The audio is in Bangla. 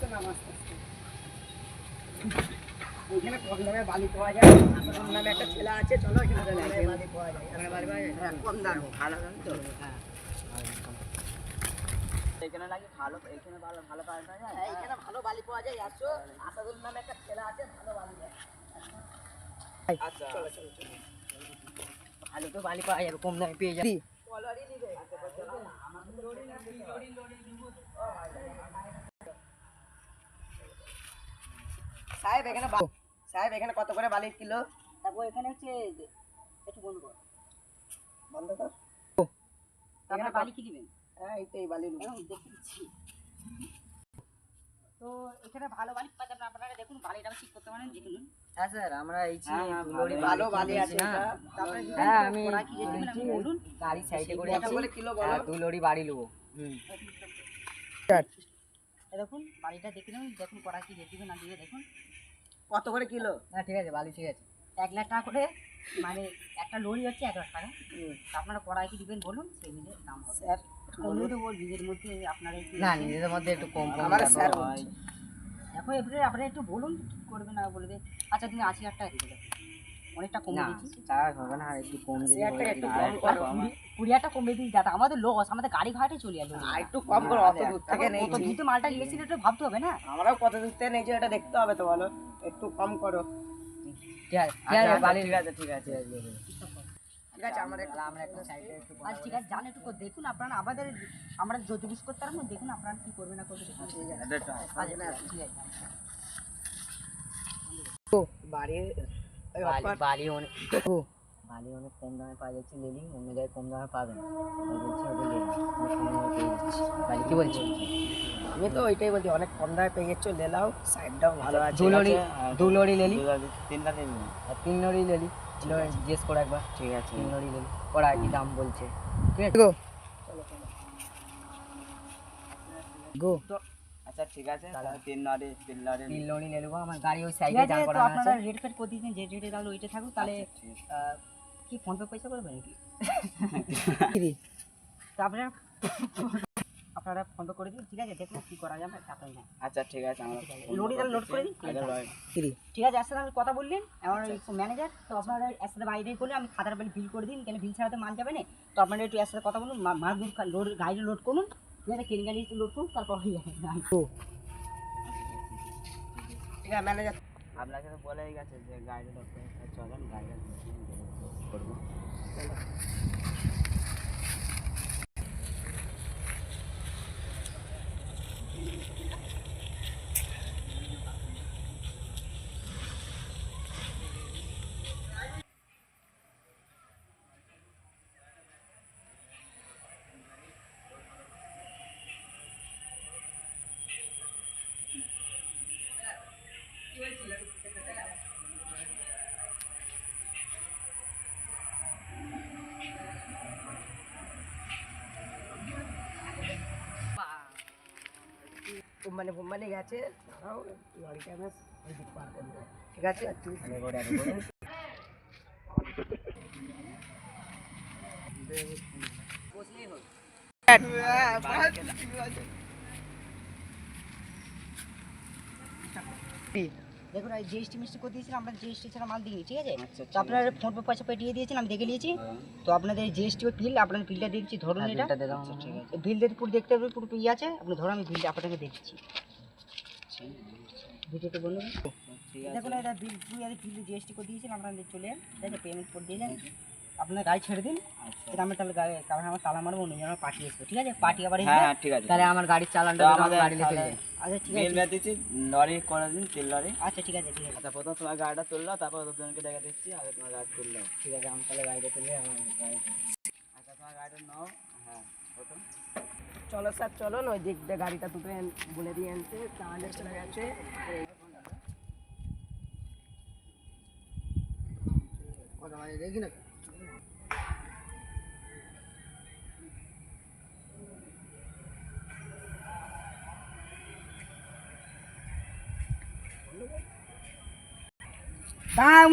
আস্তে নাম আস্তে আস্তে। ওইখানে কম দামে বালি পাওয়া যায়, কম দামে একটা ছেলে আছে, চলো এখানে বালি পাওয়া যায়। হ্যাঁ, কম দামে ভালো দাম তো। হ্যাঁ, এখানে নাকি ভালো, এখানে ভালো ভালো পাওয়া যায়। হ্যাঁ, এখানে ভালো বালি পাওয়া যায়। আসো, আসাদুল নামে একটা ছেলে আছে, ভালো বালি দেয়। আচ্ছা চলো চলো চলো। ভালো তো বালি পাওয়া যাবে, কম দামে পেয়ে যাবে। কলারই নিবে। সাহেব এখানে সাহেব এখানে কত করে বালির কিলো? তারপর এখানে হচ্ছে একটু বন্ধ কর, বন্ধ কর। আপনার বালি কি দিবেন? হ্যাঁ, এই তো এই বালি নেবো। দেখতে দিচ্ছি। তো এখানে ভালো বালি পাওয়া যাবে, আপনারা দেখুন বালিটা ঠিক করতে পারেন, দেখুন। হ্যাঁ স্যার, আমরা এই ভালো বালি আছে না। এটা। তারপরে হ্যাঁ, আমি ওরা কি যেতে বলে বলুন। গাড়ি সাইডে করে কত করে কিলো বলো? 2 লরি বাড়ি নেবো। দেখুন বালিটা দেখে নেবেন, দেখুন করা কি রেট দিবে না দিবে দেখুন। কত করে কিলো? হ্যাঁ ঠিক আছে, বালি ঠিক আছে। 1 লাখ টাকা করে, মানে একটা লরি হচ্ছে 1 লাখ টাকা। আপনারা কড়াই কি দিবেন বলুন, সেই মিলে দাম হবে। স্যার কমিয়ে দেবো নিজের মধ্যে, আপনারা একটু না, নিজেদের মধ্যে একটু কম কম আমার রাখো। স্যার বলছে। দেখো এবারে আপনারা একটু বলুন কি করবে না বলবে। আচ্ছা তুমি 80 লাখ টাকা দিয়ে দেবেন, অনেকটা কমে না, দিচ্ছি। চার্জ হবে না, আর একটু কম যদি স্যার, হয়। একটু কম করো। 20 টাকা কমে দিই দাদা, আমাদের লস, আমাদের গাড়ি ভাড়াটাই চলে যাবে। আর একটু কম করো, অত দূর থেকে নেই। কত দূর মালটা নিয়েছিল একটু ভাবতে হবে না। আমরাও কত দূর থেকে নেই এটা দেখতে হবে তো, বলো একটু কম করো। ঠিক আছে, ঠিক আছে, বালি ঠিক আছে, ঠিক আছে। ঠিক আছে, আমরা একটা সাইডে একটু আচ্ছা ঠিক আছে, জান একটু দেখুন আপনারা, আমাদের আমরা যদি বুঝ করতে পারবো, দেখুন আপনারা কি করবে না করবে। ঠিক আছে ঠিক আছে। বাড়ি বালি অনেক বালি অনেক কম দামে পাওয়া যাচ্ছে, লেলি অন্য জায়গায় কম দামে পাবেন। তাই বলছি ওদের লেলি অনেক কম দামে পেয়ে যাচ্ছি। বালি কি বলছো? আমি তো ওইটাই বলছি, অনেক কম দামে পেয়ে যাচ্ছ, লেলাও, সাইডটাও ভালো আছে। 2 লরি 2 লরি লেলি, 3 লাখ আর 3 লরি লেলি। জিজ্ঞেস করে একবার। ঠিক আছে। 3 লরি লেলি, ওরা কি দাম বলছে। ঠিক আছে, গো। আচ্ছা ঠিক আছে, তাহলে 3 লরি 3 লরি লে নেবো। আমার গাড়ি ওই ঠিক সাইডে আছে। দাঁড় তো করানো আপনারা আছে। রেট ফেট করে দিয়েছেন, যে রেটে তাহলে ওইটা থাকুক তাহলে। কি ফোন পে পয়সা করবেন নাকি? তো আপনারা ফোন পে করে দিন, ঠিক আছে, দেখুন কি করা যাবে তারপরে না। আচ্ছা ঠিক আছে, আমরা লোডি তাহলে লোড করে দিন। ঠিক আছে, আসলে আমি কথা বললেন আমার ম্যানেজার, তো আপনারা এর সাথে বাইরে করলে আমি খাতার বিল করে দিন, কেন বিল ছাড়াতে মাল যাবে না। তো আপনারা একটু এর সাথে কথা বলুন, মাল লোড গাড়ি লোড করুন, ঠিক আছে, কেন গাড়ি লোড করুন, তারপর হয়ে যাবে। ঠিক আছে ম্যানেজার। আপনাকে তো বলেই গেছে যে গাড়িটা ডক্টর চলেন, গাড়িটা করবো। কোম্পানি গেছে, দাঁড়াও, লরিটা আমি ওই দিক পার করবো। ঠিক আছে, দেখুন জিএসটি মিষ্টি করে দিয়েছিলাম, আমরা জিএসটি ছাড়া মাল দিই, ঠিক আছে। তো আপনারা ফোন পে পয়সা পেটিয়ে দিয়েছেন, আমি দেখে নিয়েছি। তো আপনাদের জিএসটি বিল, আপনাদের বিলটা দিচ্ছি, ধরুন এটা বিল দিয়ে পুরো দেখতে হবে, পুরো ইয়ে আছে, আপনি ধরুন আমি বিলটা আপনাকে দেখছি। ভিডিওটা বলুন, দেখুন এটা বিল বিল জিএসটি করে দিয়েছেন, আপনাদের চলে যান, ঠিক আছে, পেমেন্ট করে দিলেন, আপনার গাড়ি ছেড়ে দিন। আমি তাহলে গাড়ি, কারণ আমার তালা মারবো, অন্য জনের পাঠিয়ে আসবো, ঠিক আছে, পাঠিয়ে আবার হ্যাঁ ঠিক আছে। তাহলে আমার গাড়ির চালানটা আমাদের গাড়ি লিখে দেন। আচ্ছা ঠিক বিল আছে, বেঁধে দিচ্ছি, লরি করে দিন, 3 লরি। আচ্ছা ঠিক আছে ঠিক আছে। আচ্ছা প্রথম তোমার গাড়িটা তুললো, তারপর দুজনকে দেখে দিচ্ছি, আগে তোমার গাড়ি তুললো। ঠিক আছে, আমি তাহলে গাড়িটা তুলে আমার গাড়ি। আচ্ছা তোমার গাড়িটা নাও। হ্যাঁ প্রথম চলো স্যার, চলুন ওই দিক দিয়ে গাড়িটা দুটো বলে দিয়ে আনতে, আমাদের চলে গেছে। দেখি না দাম